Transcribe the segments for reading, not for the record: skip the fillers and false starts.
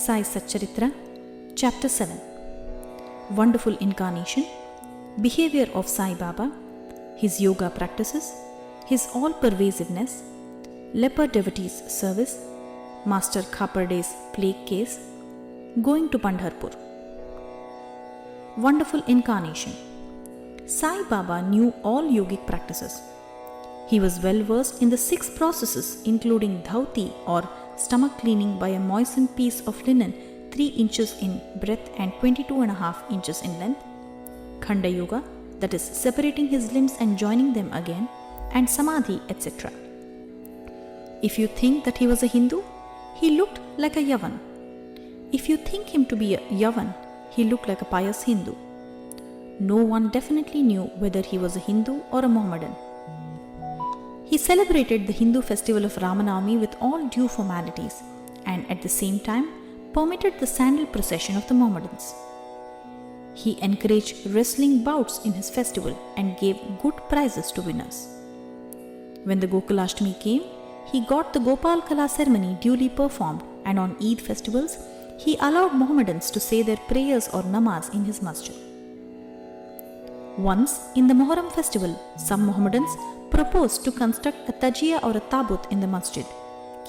Sai Satcharitra, Chapter 7. Wonderful Incarnation, Behavior of Sai Baba, His Yoga Practices, His All-Pervasiveness, Leper Devotees Service, Master Khaparde's Plague Case, Going to Pandharpur. Wonderful Incarnation. Sai Baba knew all yogic practices. He was well versed in the 6 processes including dhauti or stomach cleaning by a moistened piece of linen 3 inches in breadth and 22.5 inches in length, Khanda Yoga, that is separating his limbs and joining them again, and Samadhi, etc. If you think that he was a Hindu, he looked like a Yavan. If you think him to be a Yavan, he looked like a pious Hindu. No one definitely knew whether he was a Hindu or a Mohammedan. He celebrated the Hindu festival of Ramanavami with all due formalities and at the same time permitted the sandal procession of the Mohammedans. He encouraged wrestling bouts in his festival and gave good prizes to winners. When the Gokulashtami came, he got the Gopal Kala ceremony duly performed, and on Eid festivals, he allowed Mohammedans to say their prayers or namaz in his masjid. Once, in the Muharram festival, some Mohammedans proposed to construct a tajia or a tabut in the masjid,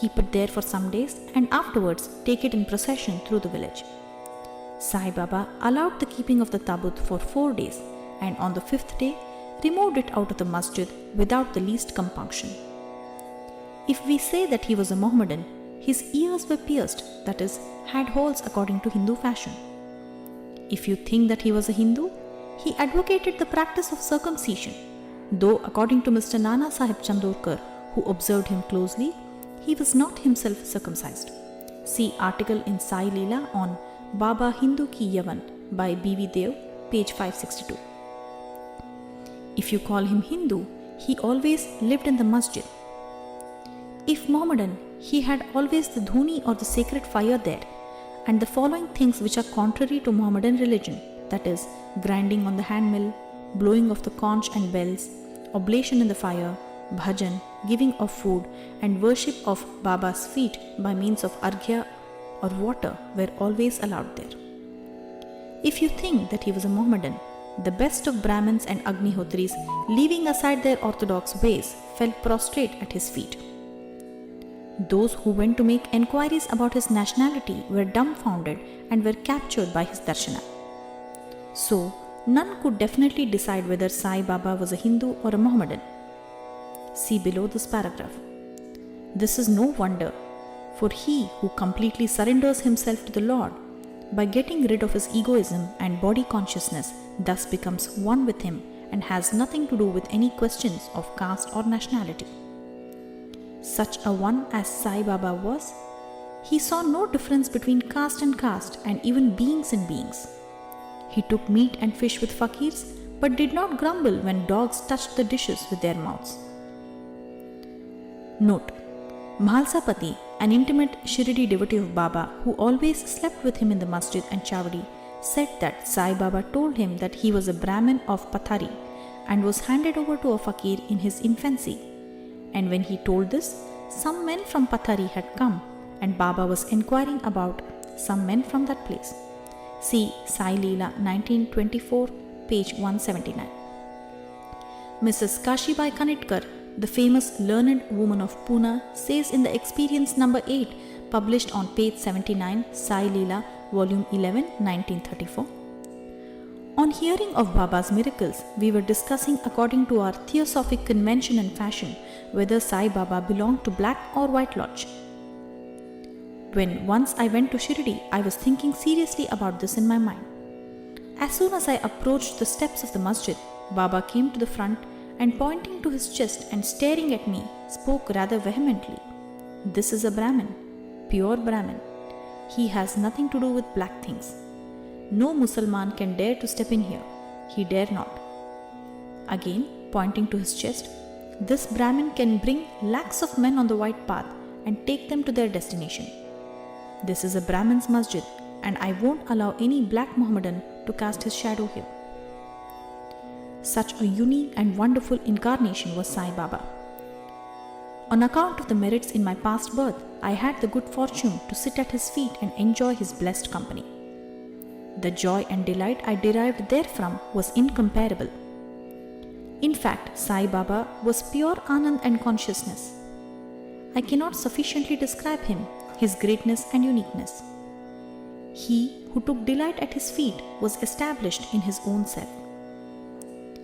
keep it there for some days, and afterwards take it in procession through the village. Sai Baba allowed the keeping of the tabut for 4 days, and on the 5th day, removed it out of the masjid without the least compunction. If we say that he was a Mohammedan, his ears were pierced, that is, had holes according to Hindu fashion. If you think that he was a Hindu, he advocated the practice of circumcision, though according to Mr. Nana Sahib Chandorkar, who observed him closely, he was not himself circumcised. See article in Sai Leela on Baba Hindu Ki Yavan by B.V. Dev, page 562. If you call him Hindu, he always lived in the masjid. If Mohammedan, he had always the dhuni or the sacred fire there, and the following things which are contrary to Mohammedan religion, that is, grinding on the hand mill, blowing of the conch and bells, oblation in the fire, bhajan, giving of food, and worship of Baba's feet by means of arghya or water were always allowed there. If you think that he was a Mohammedan, the best of Brahmins and Agnihotris, leaving aside their orthodox ways, fell prostrate at his feet. Those who went to make enquiries about his nationality were dumbfounded and were captured by his darshana. So, none could definitely decide whether Sai Baba was a Hindu or a Mohammedan. See below this paragraph. This is no wonder, for he who completely surrenders himself to the Lord, by getting rid of his egoism and body consciousness, thus becomes one with him and has nothing to do with any questions of caste or nationality. Such a one as Sai Baba was, he saw no difference between caste and even beings and beings. He took meat and fish with fakirs, but did not grumble when dogs touched the dishes with their mouths. Note: Mahalsapati, an intimate Shirdi devotee of Baba who always slept with him in the masjid and chavadi, said that Sai Baba told him that he was a Brahmin of Pathari and was handed over to a fakir in his infancy. And when he told this, some men from Pathari had come, and Baba was inquiring about some men from that place. See Sai Leela 1924, page 179. Mrs. Kashibai Kanitkar, the famous learned woman of Pune, says in the Experience number 8, published on page 79, Sai Leela, volume 11, 1934. On hearing of Baba's miracles, we were discussing according to our theosophic convention and fashion whether Sai Baba belonged to Black or White Lodge. When once I went to Shirdi, I was thinking seriously about this in my mind. As soon as I approached the steps of the masjid, Baba came to the front and pointing to his chest and staring at me, spoke rather vehemently. This is a Brahmin, pure Brahmin. He has nothing to do with black things. No Musalman can dare to step in here. He dare not. Again, pointing to his chest, this Brahmin can bring lakhs of men on the white path and take them to their destination. This is a Brahmin's masjid, and I won't allow any black Mohammedan to cast his shadow here. Such a unique and wonderful incarnation was Sai Baba. On account of the merits in my past birth, I had the good fortune to sit at his feet and enjoy his blessed company. The joy and delight I derived therefrom was incomparable. In fact, Sai Baba was pure Anand and consciousness. I cannot sufficiently describe him, his greatness and uniqueness. He who took delight at his feet was established in his own self.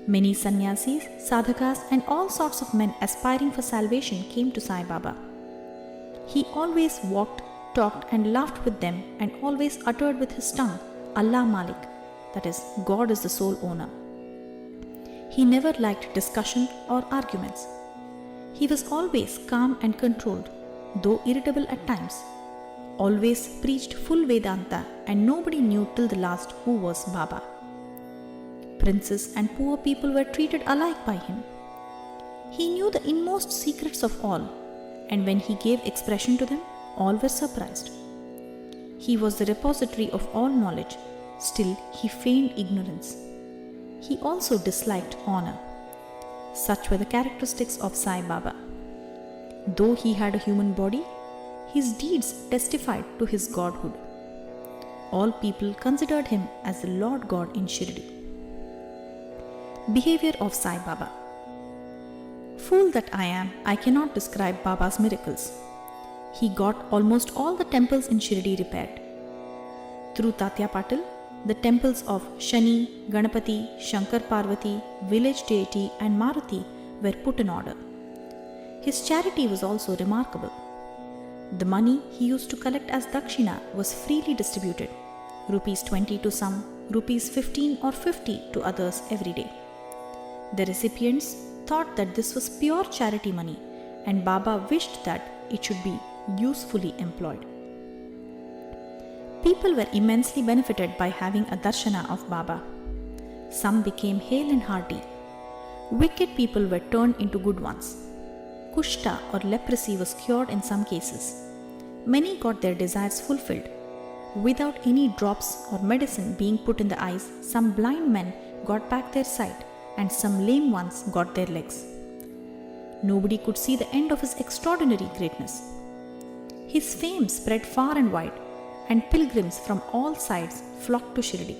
Many sannyasis, sadhakas and all sorts of men aspiring for salvation came to Sai Baba. He always walked, talked and laughed with them and always uttered with his tongue, Allah Malik, that is, God is the sole owner. He never liked discussion or arguments. He was always calm and controlled, though irritable at times. Always preached full Vedanta and nobody knew till the last who was Baba. Princes and poor people were treated alike by him. He knew the inmost secrets of all, and when he gave expression to them, all were surprised. He was the repository of all knowledge, still he feigned ignorance. He also disliked honor. Such were the characteristics of Sai Baba. Though he had a human body, his deeds testified to his godhood. All people considered him as the Lord God in Shirdi. Behavior of Sai Baba. Fool that I am, I cannot describe Baba's miracles. He got almost all the temples in Shirdi repaired. Through Tatya Patil, the temples of Shani, Ganapati, Shankar Parvati, village deity and Maruti were put in order. His charity was also remarkable. The money he used to collect as dakshina was freely distributed, rupees 20 to some, rupees 15 or 50 to others every day. The recipients thought that this was pure charity money and Baba wished that it should be usefully employed. People were immensely benefited by having a darshana of Baba. Some became hale and hearty. Wicked people were turned into good ones. Kushta or leprosy was cured in some cases. Many got their desires fulfilled. Without any drops or medicine being put in the eyes, some blind men got back their sight and some lame ones got their legs. Nobody could see the end of his extraordinary greatness. His fame spread far and wide, and pilgrims from all sides flocked to Shirdi.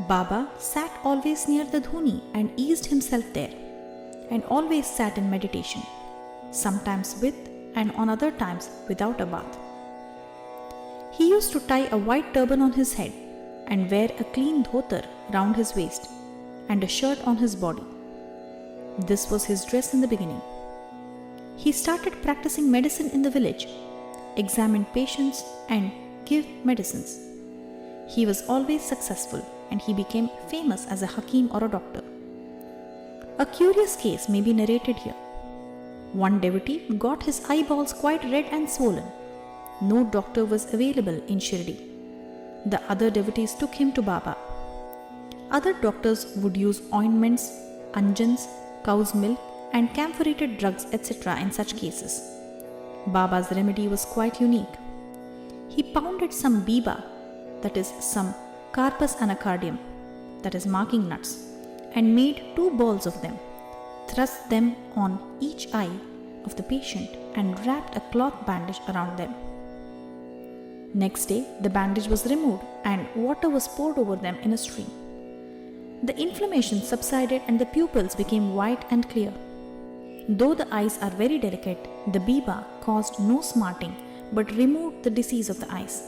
Baba sat always near the dhuni and eased himself there, and always sat in meditation, sometimes with and on other times without a bath. He used to tie a white turban on his head and wear a clean dhotar round his waist and a shirt on his body. This was his dress in the beginning. He started practicing medicine in the village, examined patients and gave medicines. He was always successful and he became famous as a hakim or a doctor. A curious case may be narrated here. One devotee got his eyeballs quite red and swollen. No doctor was available in Shirdi. The other devotees took him to Baba. Other doctors would use ointments, anjans, cow's milk and camphorated drugs etc. in such cases. Baba's remedy was quite unique. He pounded some biba, that is some carpus anacardium, that is marking nuts, and made 2 balls of them, thrust them on each eye of the patient and wrapped a cloth bandage around them. Next day, the bandage was removed and water was poured over them in a stream. The inflammation subsided and the pupils became white and clear. Though the eyes are very delicate, the biba caused no smarting but removed the disease of the eyes.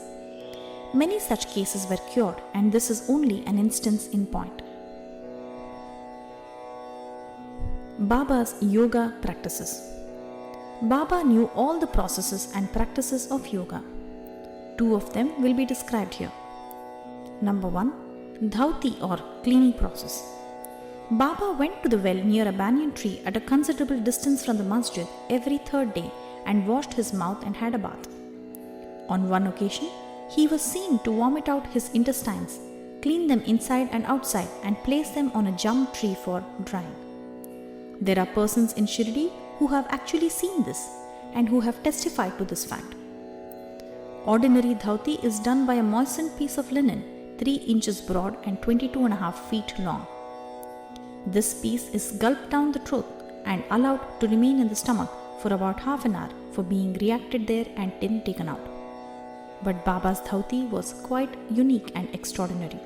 Many such cases were cured, and this is only an instance in point. Baba's yoga practices. Baba knew all the processes and practices of yoga. 2 of them will be described here. Number 1, dhauti or cleaning process. Baba went to the well near a banyan tree at a considerable distance from the masjid every 3rd day and washed his mouth and had a bath. On one occasion, he was seen to vomit out his intestines, clean them inside and outside and place them on a jam tree for drying. There are persons in Shirdi who have actually seen this and who have testified to this fact. Ordinary dhauti is done by a moistened piece of linen 3 inches broad and 22.5 feet long. This piece is gulped down the throat and allowed to remain in the stomach for about half an hour for being reacted there and then taken out. But Baba's dhauti was quite unique and extraordinary.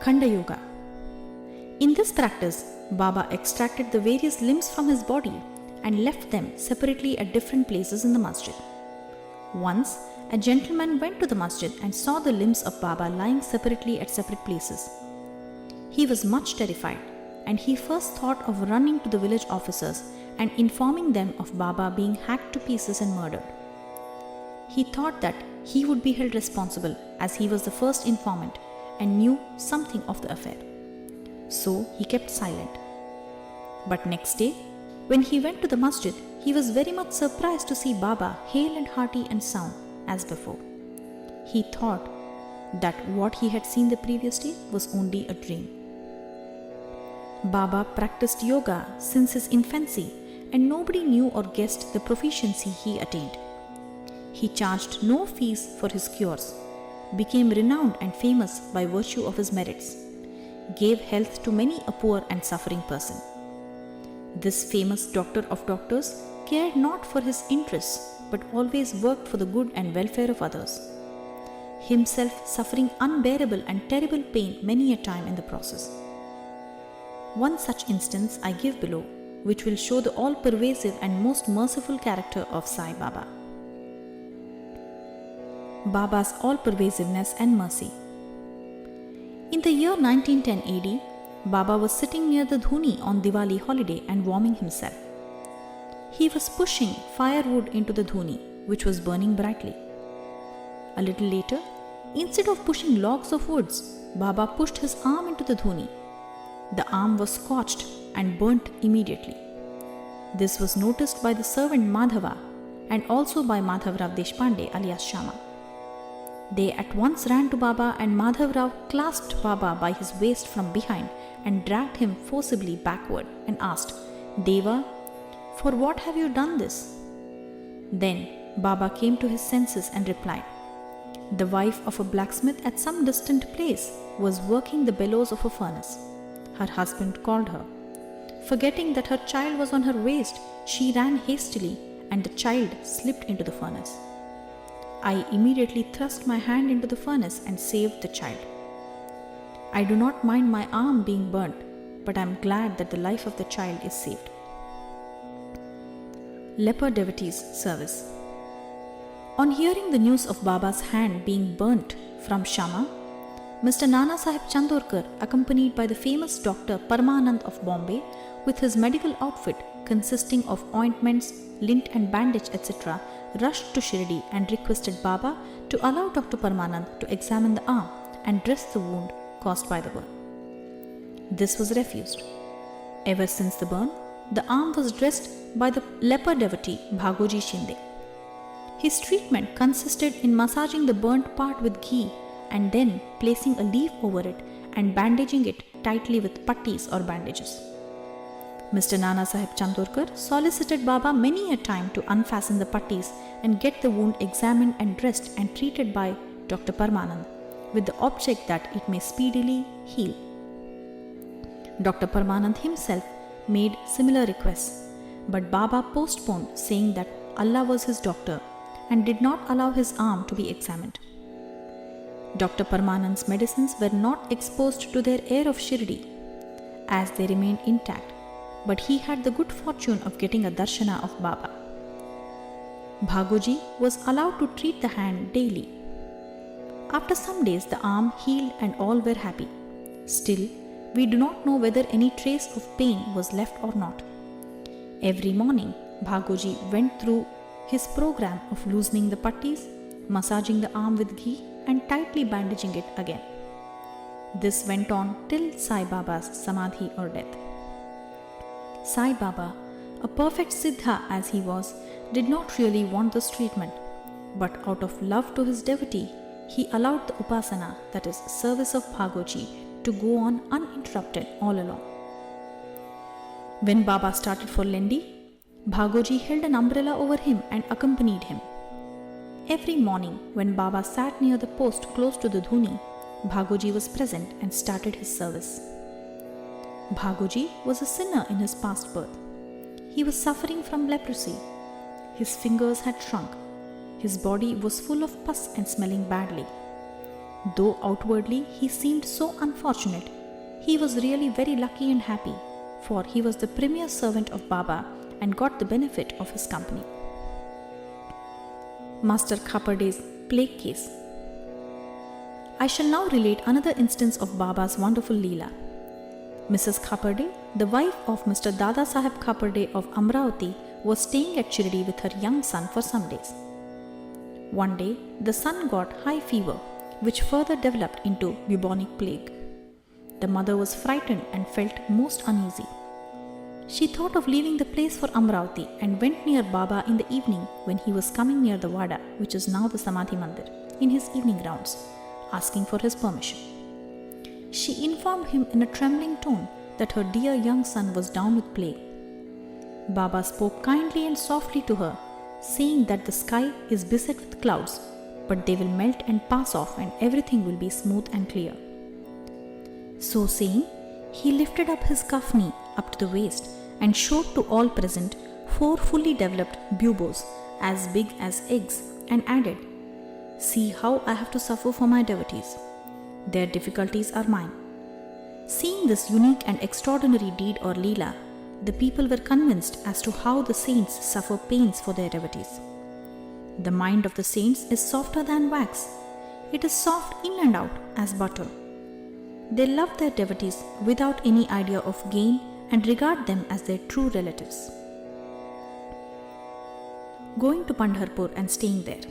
Khanda Yoga. In this practice, Baba extracted the various limbs from his body and left them separately at different places in the masjid. Once, a gentleman went to the masjid and saw the limbs of Baba lying separately at separate places. He was much terrified, and he first thought of running to the village officers and informing them of Baba being hacked to pieces and murdered. He thought that he would be held responsible as he was the first informant and knew something of the affair. So he kept silent. But next day, when he went to the masjid, he was very much surprised to see Baba hale and hearty and sound as before. He thought that what he had seen the previous day was only a dream. Baba practiced yoga since his infancy, and nobody knew or guessed the proficiency he attained. He charged no fees for his cures, became renowned and famous by virtue of his merits, gave health to many a poor and suffering person. This famous doctor of doctors cared not for his interests, but always worked for the good and welfare of others, himself suffering unbearable and terrible pain many a time in the process. One such instance I give below, which will show the all-pervasive and most merciful character of Sai Baba. Baba's all-pervasiveness and mercy. In the year 1910 AD, Baba was sitting near the dhuni on Diwali holiday and warming himself. He was pushing firewood into the dhuni, which was burning brightly. A little later, instead of pushing logs of woods, Baba pushed his arm into the dhuni. The arm was scorched and burnt immediately. This was noticed by the servant Madhava and also by Madhavrao Deshpande alias Sharma. They at once ran to Baba, and Madhavrao clasped Baba by his waist from behind and dragged him forcibly backward and asked, "Deva, for what have you done this?" Then Baba came to his senses and replied, "The wife of a blacksmith at some distant place was working the bellows of a furnace. Her husband called her. Forgetting that her child was on her waist, she ran hastily, and the child slipped into the furnace. I immediately thrust my hand into the furnace and saved the child. I do not mind my arm being burnt, but I am glad that the life of the child is saved." Leper Devotees Service. On hearing the news of Baba's hand being burnt from Sharma, Mr. Nana Sahib Chandorkar, accompanied by the famous doctor Paramanand of Bombay, with his medical outfit consisting of ointments, lint and bandage, etc., rushed to Shirdi and requested Baba to allow Dr. Paramanand to examine the arm and dress the wound caused by the burn. This was refused. Ever since the burn, the arm was dressed by the leper devotee Bhagoji Shinde. His treatment consisted in massaging the burnt part with ghee and then placing a leaf over it and bandaging it tightly with pattis or bandages. Mr. Nana Sahib Chandorkar solicited Baba many a time to unfasten the pattis and get the wound examined and dressed and treated by Dr. Paramanand, with the object that it may speedily heal. Dr. Paramanand himself made similar requests, but Baba postponed, saying that Allah was his doctor and did not allow his arm to be examined. Dr. Paramanand's medicines were not exposed to their air of Shirdi, as they remained intact, but he had the good fortune of getting a darshana of Baba. Bhagoji was allowed to treat the hand daily. After some days, the arm healed and all were happy. Still, we do not know whether any trace of pain was left or not. Every morning, Bhagoji went through his program of loosening the pattis, massaging the arm with ghee, and tightly bandaging it again. This went on till Sai Baba's samadhi or death. Sai Baba, a perfect siddha as he was, did not really want this treatment, but out of love to his devotee, he allowed the upasana, that is, service of Bhagoji, to go on uninterrupted all along. When Baba started for Lendi, Bhagoji held an umbrella over him and accompanied him. Every morning, when Baba sat near the post close to the dhuni, Bhagoji was present and started his service. Bhagoji was a sinner in his past birth. He was suffering from leprosy. His fingers had shrunk. His body was full of pus and smelling badly. Though outwardly he seemed so unfortunate, he was really very lucky and happy, for he was the premier servant of Baba and got the benefit of his company. Master Khaparde's plague case. I shall now relate another instance of Baba's wonderful Leela. Mrs. Khaparde, the wife of Mr. Dada Saheb Khaparde of Amravati, was staying at Shirdi with her young son for some days. One day, the son got high fever, which further developed into bubonic plague. The mother was frightened and felt most uneasy. She thought of leaving the place for Amravati and went near Baba in the evening when he was coming near the Vada, which is now the Samadhi Mandir, in his evening rounds, asking for his permission. She informed him in a trembling tone that her dear young son was down with plague. Baba spoke kindly and softly to her, saying that the sky is beset with clouds, but they will melt and pass off and everything will be smooth and clear. So saying, he lifted up his kafni up to the waist and showed to all present 4 fully developed buboes as big as eggs and added, "See how I have to suffer for my devotees. Their difficulties are mine." Seeing this unique and extraordinary deed or leela, the people were convinced as to how the saints suffer pains for their devotees. The mind of the saints is softer than wax. It is soft in and out as butter. They love their devotees without any idea of gain and regard them as their true relatives. Going to Pandharpur and staying there.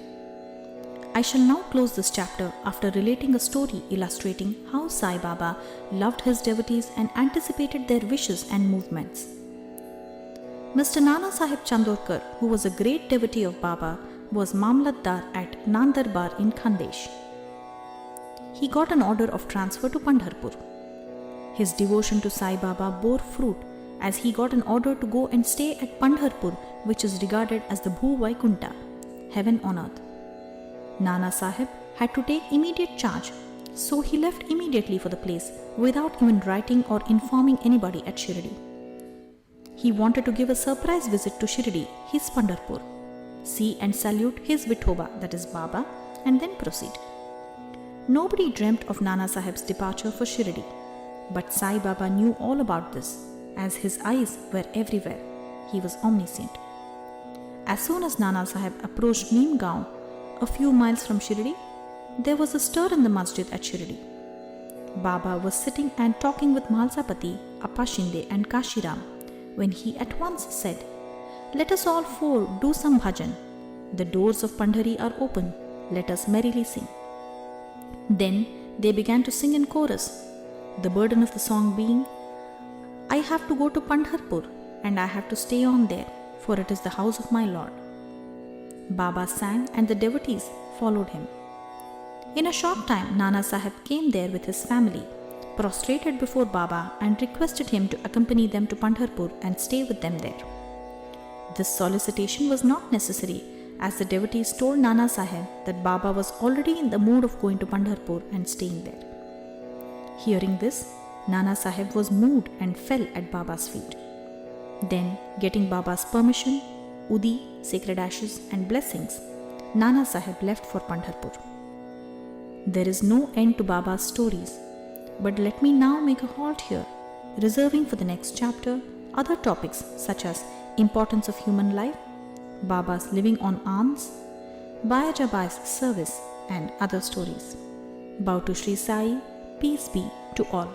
I shall now close this chapter after relating a story illustrating how Sai Baba loved his devotees and anticipated their wishes and movements. Mr. Nana Sahib Chandorkar, who was a great devotee of Baba, was Mamlatdar at Nandarbar in Khandesh. He got an order of transfer to Pandharpur. His devotion to Sai Baba bore fruit as he got an order to go and stay at Pandharpur, which is regarded as the Bhu Vaikunta, heaven on earth. Nana Sahib had to take immediate charge, so he left immediately for the place without even writing or informing anybody at Shirdi. He wanted to give a surprise visit to Shirdi, his Pandharpur, see and salute his Vithoba, that is Baba, and then proceed. Nobody dreamt of Nana Sahib's departure for Shirdi, but Sai Baba knew all about this, as his eyes were everywhere. He was omniscient. As soon as Nana Sahib approached Neemgaon, a few miles from Shirdi, there was a stir in the masjid at Shirdi. Baba was sitting and talking with Malsapati, Appa Shinde and Kashiram when he at once said, "Let us all 4 do some bhajan. The doors of Pandhari are open. Let us merrily sing." Then they began to sing in chorus, the burden of the song being, "I have to go to Pandharpur and I have to stay on there, for it is the house of my Lord." Baba sang and the devotees followed him. In a short time, Nana Sahib came there with his family, prostrated before Baba and requested him to accompany them to Pandharpur and stay with them there. This solicitation was not necessary, as the devotees told Nana Sahib that Baba was already in the mood of going to Pandharpur and staying there. Hearing this, Nana Sahib was moved and fell at Baba's feet. Then, getting Baba's permission, Udi, sacred ashes and blessings, Nana Sahib left for Pandharpur. There is no end to Baba's stories, but let me now make a halt here, reserving for the next chapter other topics such as importance of human life, Baba's living on alms, Bayajabai's service and other stories. Bow to Shri Sai, peace be to all.